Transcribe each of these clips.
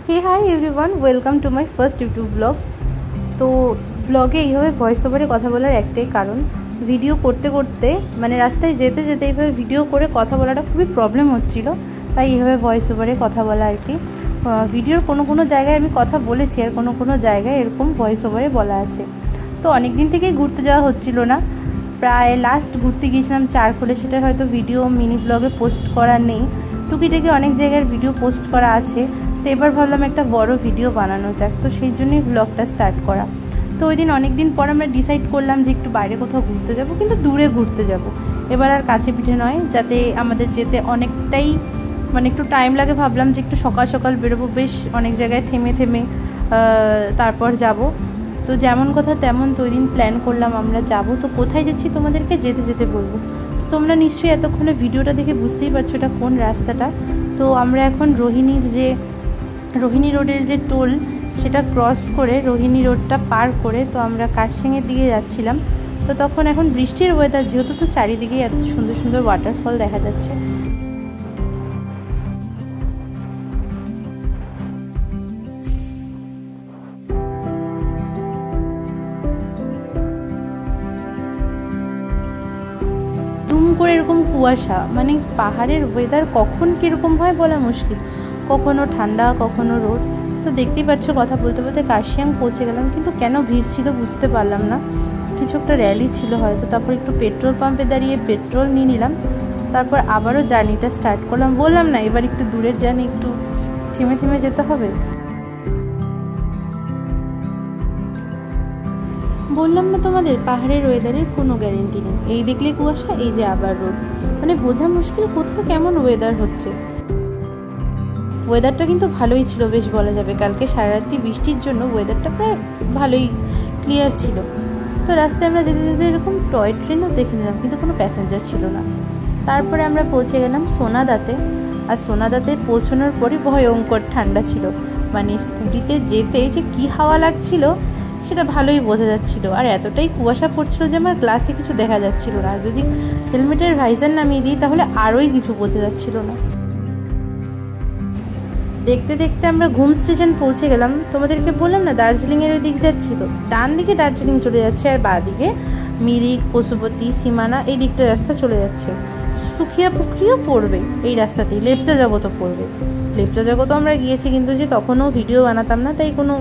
Hey hi everyone, welcome to my first YouTube blog. তো ব্লগে এইভাবে ভয়েস ওভারে কথা বলার একটাই কারণ, ভিডিও করতে করতে মানে রাস্তায় যেতে যেতে এইভাবে ভিডিও করে কথা বলাটা খুবই প্রবলেম হচ্ছিল, তাই এইভাবে ভয়েস ওভারে কথা বলা আর কি। ভিডিওর কোনো জায়গায় আমি কথা বলেছি আর কোনো জায়গায় এরকম ভয়েস ওভারে বলা আছে। তো অনেক দিন থেকেই ঘুরতে যাওয়া হচ্ছিল না, প্রায় লাস্ট ঘুরতে গিয়েছিলাম চারখোলে, সেটা হয়তো ভিডিও মিনি ব্লগে পোস্ট করা নেই, টুকিটাকি অনেক জায়গার ভিডিও পোস্ট করা আছে। তো এবার ভাবলাম একটা বড় ভিডিও বানানো যাক, তো সেই জন্যই ব্লগটা স্টার্ট করা। তো ওই দিন অনেক দিন পর আমরা ডিসাইড করলাম যে একটু বাইরে কোথাও ঘুরতে যাব, কিন্তু দূরে ঘুরতে যাব, এবার আর কাছে পিঠে নয়, যাতে আমাদের যেতে অনেকটাই মানে একটু টাইম লাগে। ভাবলাম যে একটু সকাল সকাল বেরোবো, বেশ অনেক জায়গায় থেমে থেমে তারপর যাব। তো যেমন কথা তেমন, তো ওই দিন প্ল্যান করলাম আমরা যাব। তো কোথায় যাচ্ছি তোমাদেরকে যেতে যেতে বলবো। তো তোমরা নিশ্চয়ই এতক্ষণে ভিডিওটা দেখে বুঝতেই পারছো এটা কোন রাস্তাটা। তো আমরা এখন রোহিণী রোডের যে টোল সেটা ক্রস করে, রোহিণী রোডটা পার করে তো আমরা কার্শিয়াংয়ের দিকে যাচ্ছিলাম। তো তখন এখন বৃষ্টির ওয়েদার যেহেতু, তো চারিদিকেই এত সুন্দর সুন্দর ওয়াটারফল দেখা যাচ্ছে। দুম করে এরকম কুয়াশা, মানে পাহাড়ের ওয়েদার কখন কীরকম হয় বলা মুশকিল, কখনো ঠান্ডা কখনো রোদ। তো দেখতেই পাচ্ছ কথা বলতে বলতে কার্শিয়াং পৌঁছে গেলাম, কিন্তু কেন ভিড় ছিল বুঝতে পারলাম না, কিছু একটা র্যালি ছিল হয়তো। তারপর একটু পেট্রোল পাম্পে দাঁড়িয়ে পেট্রোল নিয়ে নিলাম, তারপর আবারও জার্নিটা স্টার্ট করলাম। বললাম না এবার একটু দূরের জার্নি, একটু থেমে থেমে যেতে হবে। বললাম না তোমাদের পাহাড়ের ওয়েদারের কোনো গ্যারেন্টি নেই, এই দেখলে কুয়াশা, এই যে আবার রোদ, মানে বোঝা মুশকিল কোথাও কেমন ওয়েদার হচ্ছে। ওয়েদারটা কিন্তু ভালোই ছিল বেশ বলা যাবে, কালকে সারা রাত্রি বৃষ্টির জন্য ওয়েদারটা প্রায় ভালোই ক্লিয়ার ছিল। তো রাস্তায় আমরা যেতে যেতে এরকম টয় ট্রেনও দেখে নিলাম, কিন্তু কোনো প্যাসেঞ্জার ছিল না। তারপরে আমরা পৌঁছে গেলাম সোনাদাতে, আর সোনাদাতে পৌঁছানোর পরই ভয়ঙ্কর ঠান্ডা ছিল, মানে স্কুটিতে যেতে যে কী হাওয়া লাগছিল সেটা ভালোই বোঝা যাচ্ছিল। আর এতটাই কুয়াশা পড়ছিল যে আমার গ্লাসে কিছু দেখা যাচ্ছিল না, যদি হেলমেটের ভাইজার নামিয়ে দিই তাহলে আরোই কিছু বোঝা যাচ্ছিল না। দেখতে দেখতে আমরা ঘুম স্টেশন পৌঁছে গেলাম। তোমাদেরকে বললাম না দার্জিলিংয়ের ওই দিক যাচ্ছি, তো ডান দিকে দার্জিলিং চলে যাচ্ছে আর বাঁ দিকে মিরিক, পশুপতি, সীমানা এই দিকটা রাস্তা চলে যাচ্ছে। সুখিয়া পুকুরিও পড়বে এই রাস্তাতেই, লেপচা জগতও পড়বে। লেপচা জগতও আমরা গিয়েছি, কিন্তু যে তখনও ভিডিও বানাতাম না, তাই কোনো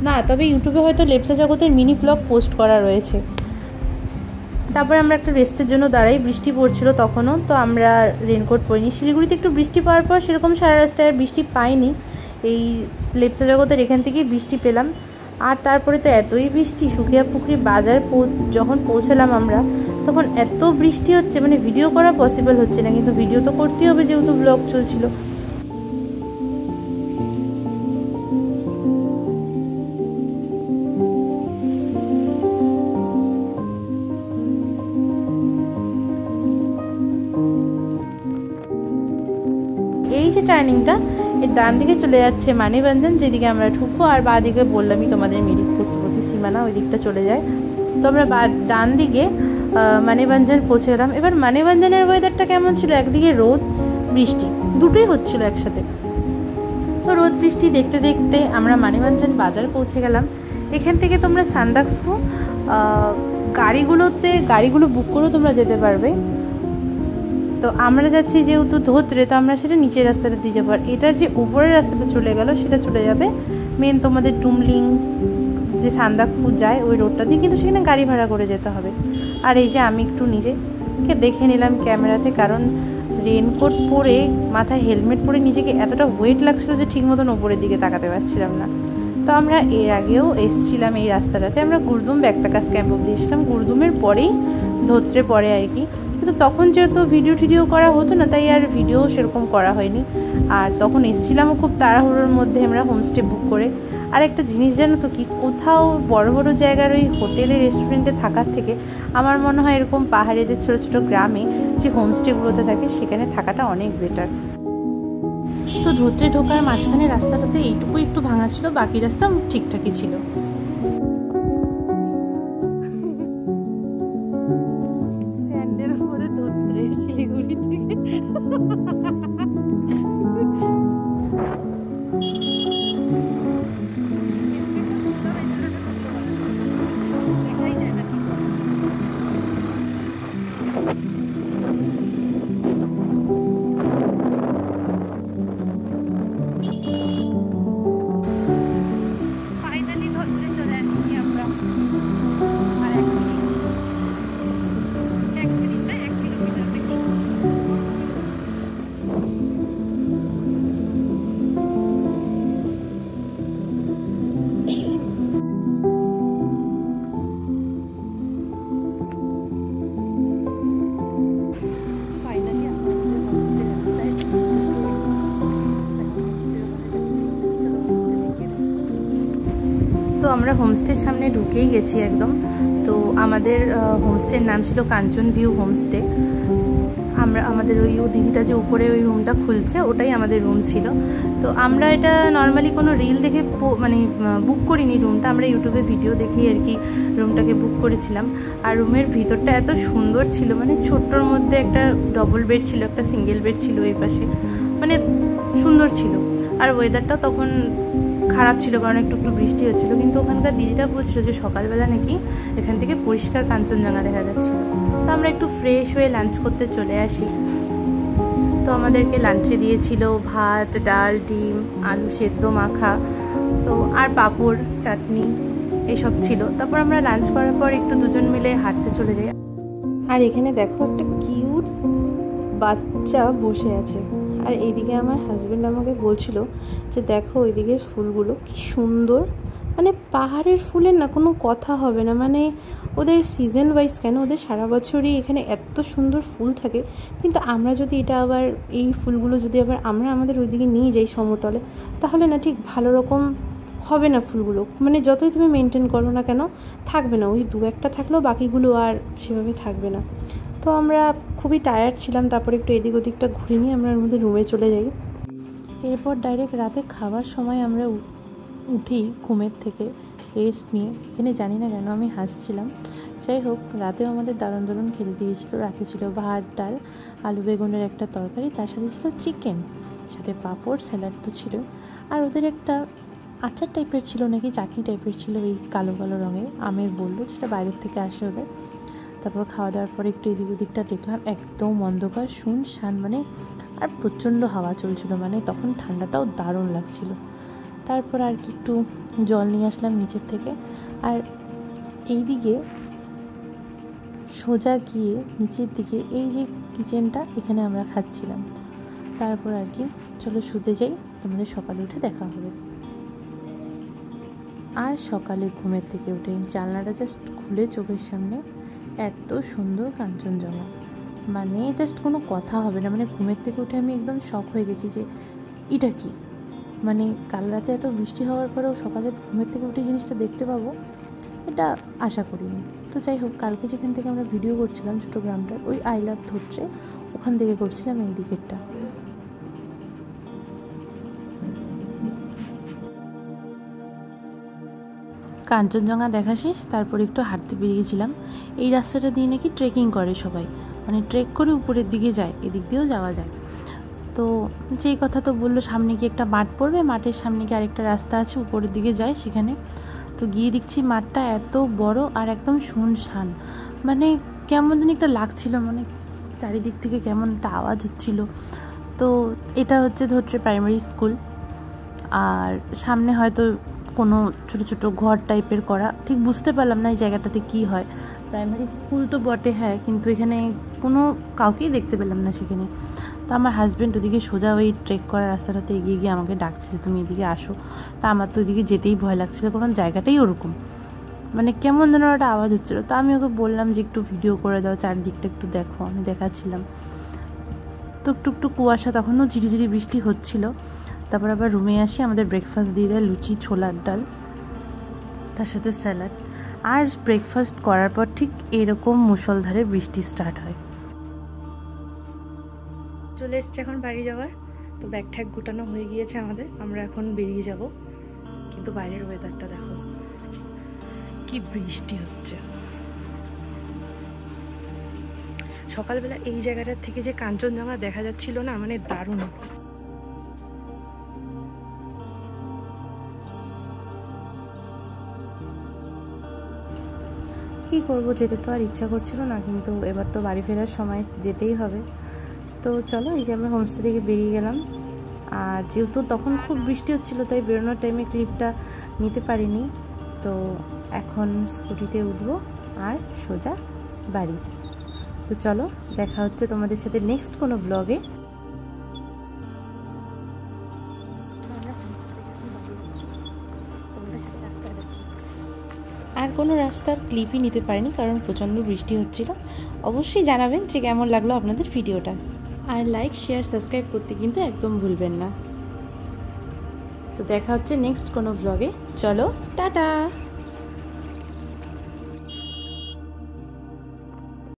না, তবে ইউটিউবে হয়তো লেপচা জগতের মিনি ব্লগ পোস্ট করা রয়েছে। তারপরে আমরা একটা রেস্টের জন্য দাঁড়াই, বৃষ্টি পড়ছিল তখনও, তো আমরা রেনকোট পরিনি। শিলিগুড়িতে একটু বৃষ্টি পাওয়ার পর সেরকম সারা রাস্তায় আর বৃষ্টি পাইনি, এই লেপচা জগতের এখান থেকেই বৃষ্টি পেলাম। আর তারপরে তো এতই বৃষ্টি, সুখিয়া পুকুরি বাজার যখন পৌঁছালাম আমরা, তখন এত বৃষ্টি হচ্ছে মানে ভিডিও করা পসিবল হচ্ছে না, কিন্তু ভিডিও তো করতেই হবে যেহেতু ব্লগ চলছিল। এই যে টার্নিংটা, এর ডান দিকে চলে যাচ্ছে মানিবাঞ্জন, যেদিকে আমরা ঢুকবো, আর বাঁ দিকে বললামই তোমাদের মিরিক, পশুপতি, সীমানা ওই দিকটা চলে যায়। তো আমরা ডান দিকে মানিবাঞ্জন পৌঁছে গেলাম। এবার মানিবাঞ্জনের ওয়েদারটা কেমন ছিল, একদিকে রোদ বৃষ্টি দুটোই হচ্ছিল একসাথে। তো রোদ বৃষ্টি দেখতে দেখতে আমরা মানিবাঞ্জন বাজার পৌঁছে গেলাম। এখান থেকে তোমরা সান্দাকফু গাড়িগুলো বুক করেও তোমরা যেতে পারবে। তো আমরা যাচ্ছি যেহেতু ধোত্রে, তো আমরা সেটা নিচের রাস্তাটা দিয়ে যাবো, আর এটার যে উপরের রাস্তাটা চলে গেল সেটা চলে যাবে মেন তোমাদের টুমলিং যে সান্দাকফু যায় ওই রোডটা দিয়ে, কিন্তু সেখানে গাড়ি ভাড়া করে যেতে হবে। আর এই যে আমি একটু নিজেকে দেখে নিলাম ক্যামেরাতে, কারণ রেনকোট পরে মাথায় হেলমেট পরে নিজেকে এতটা ওয়েট লাগছিল যে ঠিক মতন ওপরের দিকে তাকাতে পারছিলাম না। তো আমরা এর আগেও এসছিলাম এই রাস্তাটাতে, আমরা গুরদুম ব্যাকপ্যাকার্স ক্যাম্প অব্দি এসেছিলাম, গুরদুমের পরেই ধোত্রে পরে আর কি। কিন্তু তখন যেহেতু ভিডিও করা হতো না, তাই আর ভিডিও সেরকম করা হয়নি। আর তখন এসেছিলামও খুব তাড়াহুড়োর মধ্যে আমরা হোমস্টে বুক করে। আর একটা জিনিস জানো তো কি, কোথাও বড় বড় জায়গার ওই হোটেলে রেস্টুরেন্টে থাকার থেকে আমার মনে হয় এরকম পাহাড়েদের ছোটো ছোটো গ্রামে যে হোমস্টেগুলোতে থাকে সেখানে থাকাটা অনেক বেটার। তো ধোত্রে ঢোকার মাঝখানে রাস্তাটাতে এইটুকু একটু ভাঙা ছিল, বাকি রাস্তা ঠিকঠাকই ছিল। স্যান্ডেল পরে ধোত্রে শিলিগুড়ি থেকে তো আমরা হোমস্টের সামনে ঢুকেই গেছি একদম। তো আমাদের হোমস্টের নাম ছিল কাঞ্চন ভিউ হোমস্টে। আমাদের ওই দিদিটা যে উপরে ওই রুমটা খুলছে ওটাই আমাদের রুম ছিল। তো আমরা এটা নর্মালি কোনো রিল দেখে মানে বুক করিনি রুমটা, আমরা ইউটিউবে ভিডিও দেখেই আর কি রুমটাকে বুক করেছিলাম। আর রুমের ভিতরটা এত সুন্দর ছিল, মানে ছোট্টর মধ্যে একটা ডবল বেড ছিল, একটা সিঙ্গেল বেড ছিল এই পাশে, মানে সুন্দর ছিল। আর ওয়েদারটা তখন খারাপ ছিল কারণ একটু একটু বৃষ্টি হচ্ছিলো, কিন্তু ওখানকার দিদিটা বলছিল যে সকালবেলা নাকি এখান থেকে পরিষ্কার কাঞ্চনজঙ্ঘা দেখা যাচ্ছিল। তো আমরা একটু ফ্রেশ হয়ে লাঞ্চ করতে চলে আসি। তো আমাদেরকে লাঞ্চে দিয়েছিল ভাত, ডাল, ডিম, আলু সেদ্ধ মাখা, তো আর পাঁপড়, চাটনি এসব ছিল। তারপর আমরা লাঞ্চ করার পর একটু দুজন মিলে হাঁটতে চলে যাই। আর এখানে দেখো একটা কিউট বাচ্চা বসে আছে। আর এইদিকে আমার হাজব্যান্ড আমাকে বলছিল যে দেখো ওইদিকে ফুলগুলো কি সুন্দর, মানে পাহাড়ের ফুলের না কোনো কথা হবে না, মানে ওদের সিজন ওয়াইজ কেন ওদের সারা বছরই এখানে এত সুন্দর ফুল থাকে। কিন্তু আমরা যদি এটা আবার এই ফুলগুলো যদি আবার আমরা আমাদের ওইদিকে নিয়ে যাই সমতলে, তাহলে না ঠিক ভালো রকম হবে না ফুলগুলো, মানে যতই তুমি মেনটেন করো না কেন থাকবে না, ওই দু একটা থাকলেও বাকিগুলো আর সেভাবে থাকবে না। তো আমরা খুবই টায়ার্ড ছিলাম, তারপর একটু এদিক ওদিকটা ঘুরে নিয়ে আমরা ওর মধ্যে রুমে চলে যাই। এরপর ডাইরেক্ট রাতে খাবার সময় আমরা উঠি ঘুমের থেকে রেস্ট নিয়ে। এখানে জানি না কেন আমি হাসছিলাম। যাই হোক, রাতেও আমাদের দারুণ দারুণ খেতে দিয়েছিল। রাতে ছিল ভাত, ডাল, আলু বেগুনের একটা তরকারি, তার সাথে ছিল চিকেন, সাথে পাঁপড়, স্যালাড তো ছিল। আর ওদের একটা আচার টাইপের ছিল নাকি চাটনি টাইপের ছিল, এই কালো কালো রঙের আমের বললো, যেটা বাইরের থেকে আসে ওদের। তারপর খাওয়া দাওয়ার পরে একটু এদিক ওদিকটা দেখলাম, একদম অন্ধকার শুনশান, মানে আর প্রচণ্ড হাওয়া চলছিল, মানে তখন ঠান্ডাটাও দারুণ লাগছিল। তারপর আর কি একটু জল নিয়ে আসলাম নিচের থেকে। আর এইদিকে সোজা গিয়ে নিচের দিকে এই যে কিচেনটা, এখানে আমরা খাচ্ছিলাম। তারপর আর কি চলো শুতে যাই, আমাদের সকালে উঠে দেখা হবে। আর সকালে ঘুমের থেকে উঠে জানলাটা জাস্ট খুলে চোখের সামনে এত সুন্দর কাঞ্চনজঙ্ঘা, মানে জাস্ট কোনো কথা হবে না। মানে ঘুমের থেকে উঠে আমি একদম শক হয়ে গেছি যে এটা কি, মানে কাল রাতে এত বৃষ্টি হওয়ার পরেও সকালে ঘুমের থেকে উঠে জিনিসটা দেখতে পাবো, এটা আশা করিনি। তো যাই হোক, কালকে যেখান থেকে আমরা ভিডিও করছিলাম ছোটো গ্রামটার, ওই আই লাভ ধরছে ওখান থেকে করছিলাম এই দিকেরটা। কাঞ্চনজঙ্ঘা দেখা শেষ, তারপর একটু হাঁটতে বেরিয়েছিলাম। এই রাস্তাটা দিয়ে নাকি ট্রেকিং করে সবাই, মানে ট্রেক করে উপরের দিকে যায়, এদিক দিয়েও যাওয়া যায়। তো যেই কথা তো বললো সামনে গিয়ে একটা মাঠ পড়বে, মাঠের সামনে গিয়ে আরেকটা রাস্তা আছে উপরের দিকে যায় সেখানে। তো গিয়ে দেখছি মাঠটা এত বড় আর একদম শুনশান, মানে কেমন যেন একটা লাগছিল, মানে চারিদিক থেকে কেমন একটা আওয়াজ হচ্ছিল। তো এটা হচ্ছে ধরছে প্রাইমারি স্কুল, আর সামনে হয়তো কোনো ছোট ছোট ঘর টাইপের করা, ঠিক বুঝতে পারলাম না এই জায়গাটাতে কি হয়। প্রাইমারি স্কুল তো বটে হ্যাঁ, কিন্তু এখানে কোনো কাউকেই দেখতে পেলাম না সেখানে। তো আমার হাজব্যান্ড ওদিকে সোজা ওই ট্রেক করা রাস্তাটাতে এগিয়ে গিয়ে আমাকে ডাকছে যে তুমি এদিকে আসো। তা আমার তো ওইদিকে যেতেই ভয় লাগছিলো, কারণ জায়গাটাই ওরকম, মানে কেমন যেন একটা আওয়াজ হচ্ছিলো। তো আমি ওকে বললাম যে একটু ভিডিও করে দাও, চারদিকটা একটু দেখো, আমি দেখাচ্ছিলাম। তো একটু কুয়াশা, তখনও ঝিরিঝিরি বৃষ্টি হচ্ছিল। তারপর আবার রুমে আসি, আমাদের ব্রেকফাস্ট দিয়ে দেয় লুচি, ছোলার ডাল, তার সাথে স্যালাড। আর ব্রেকফাস্ট করার পর ঠিক এরকম মুষলধারে বৃষ্টি স্টার্ট হয়। চলে এসছে এখন বাড়ি যাওয়ার। তো ব্যাগ ঠ্যাগ গোটানো হয়ে গিয়েছে আমাদের, আমরা এখন বেরিয়ে যাব। কিন্তু বাইরের ওয়েদারটা দেখো, কি বৃষ্টি হচ্ছে। সকালবেলা এই জায়গাটার থেকে যে কাঞ্চনজঙ্ঘা দেখা যাচ্ছিল না, মানে দারুণ। কী করবো, যেতে তো আর ইচ্ছা করছিল না, কিন্তু এবার তো বাড়ি ফেরার সময় যেতেই হবে। তো চলো, এই যে আমরা হোমস্টে থেকে বেরিয়ে গেলাম। আর যেহেতু তখন খুব বৃষ্টি হচ্ছিলো, তাই বেরোনোর টাইমে ক্লিপটা নিতে পারিনি। তো এখন স্কুটিতে উঠবো আর সোজা বাড়ি। তো চলো, দেখা হচ্ছে তোমাদের সাথে নেক্সট কোনো ব্লগে। আর কোনো রাস্তার ক্লিপই নিতে পারিনি, কারণ প্রচণ্ড বৃষ্টি হচ্ছিল। অবশ্যই জানাবেন যে কেমন লাগলো আপনাদের ভিডিওটা, আর লাইক, শেয়ার, সাবস্ক্রাইব করতে কিন্তু একদম ভুলবেন না। তো দেখা হচ্ছে নেক্সট কোনো ব্লগে। চলো, টাটা।